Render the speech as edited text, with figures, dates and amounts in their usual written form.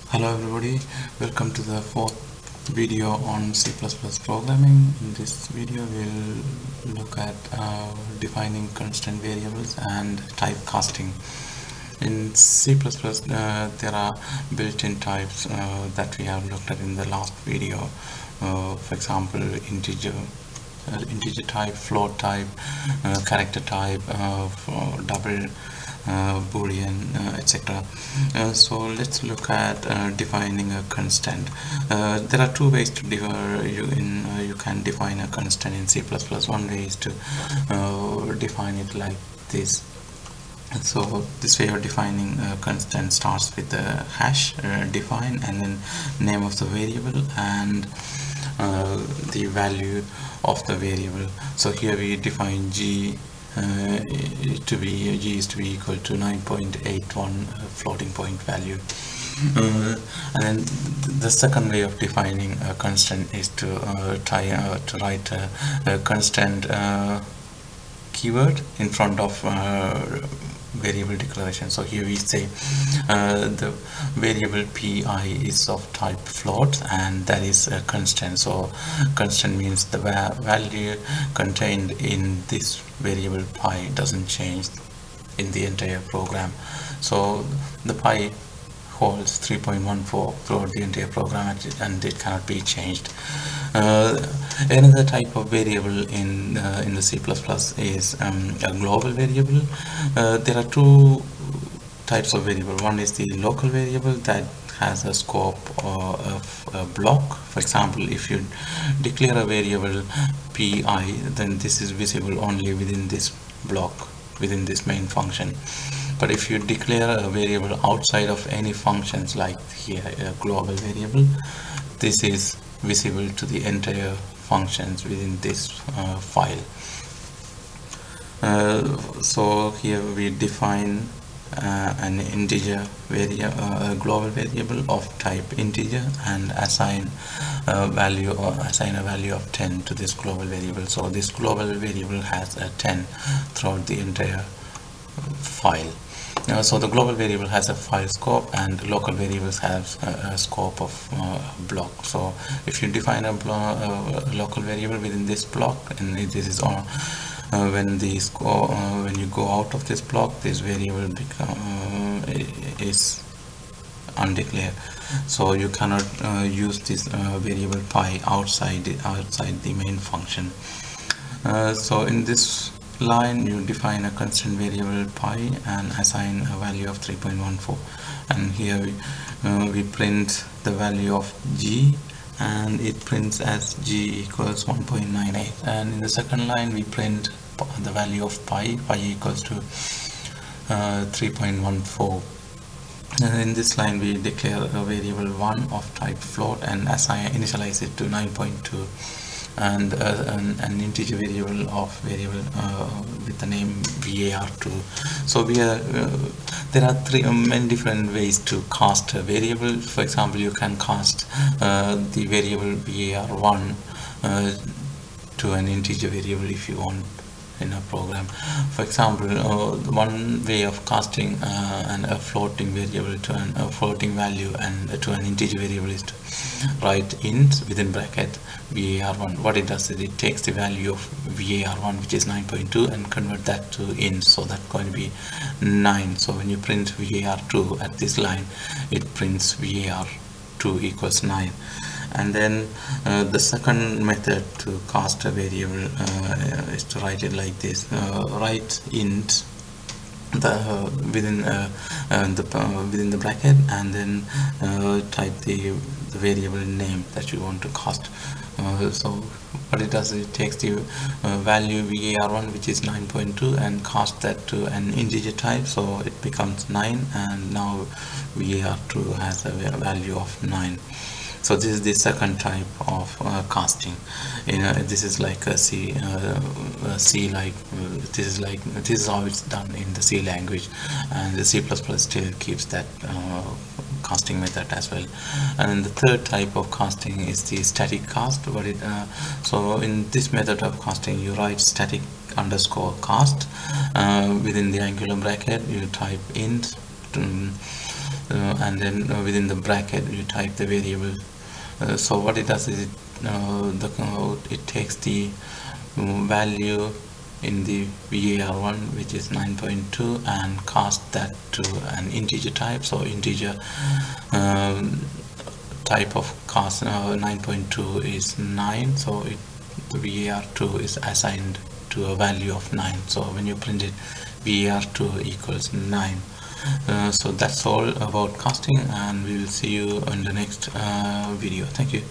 Hello everybody, welcome to the fourth video on C++ programming. In this video we'll look at defining constant variables and typecasting. In C++ there are built-in types that we have looked at in the last video. For example, integer type, float type, character type, double, boolean, etc. So let's look at defining a constant. There are two ways to you can define a constant in C++. One way is to define it like this. So this way of defining a constant starts with the hash define, and then name of the variable and the value of the variable. So here we define g is to be equal to 9.81 floating point value. And then the second way of defining a constant is to write a constant keyword in front of variable declaration. So here we say the variable pi is of type float, and that is a constant. So constant means the value contained in this variable pi doesn't change in the entire program. So the pi holds 3.14 throughout the entire program, and it cannot be changed. Another type of variable in the C++ is a global variable. There are two types of variable. One is the local variable that has a scope of a block. For example, if you declare a variable pi, then this is visible only within this block, within this main function. But if you declare a variable outside of any functions, like here a global variable, this is visible to the entire functions within this file. So here we define an integer a global variable of type integer, and assign a value of 10 to this global variable. So this global variable has a 10 throughout the entire file. So the global variable has a file scope, and local variables have a scope of block. So if you define a local variable within this block, and this is on when you go out of this block, this variable is undeclared. So you cannot use this variable pi outside the main function. So in this line you define a constant variable pi and assign a value of 3.14, and here we print the value of g, and it prints as g equals 1.98. and in the second line we print the value of pi equals to 3.14. and in this line we declare a variable 1 of type float and initialize it to 9.2, and an integer variable with the name var2. So there are many different ways to cast a variable. For example, you can cast the variable var1 to an integer variable if you want in a program. For example, one way of casting a floating variable to a floating value and to an integer variable is to write int within bracket var1. What it does is it takes the value of var1, which is 9.2, and convert that to int, so that's going to be 9. So when you print var2 at this line, it prints var2 equals 9. And then the second method to cast a variable is to write it like this. Write int within the bracket, and then type the variable name that you want to cast. So what it does is it takes the value var1, which is 9.2, and cast that to an integer type, so it becomes 9, and now var2 has a value of 9. So this is the second type of casting. This is like a C like this is how it's done in the C language, and the C++ still keeps that casting method as well. And the third type of casting is the static cast. So in this method of casting, you write static underscore cast within the angular bracket. You type int and then within the bracket you type the variable. So what it does is it takes the value in the var1, which is 9.2, and cast that to an integer type. So integer type of cast 9.2 is 9, so the var2 is assigned to a value of 9. So when you print it, var2 equals 9. So that's all about casting, and we will see you in the next video. Thank you.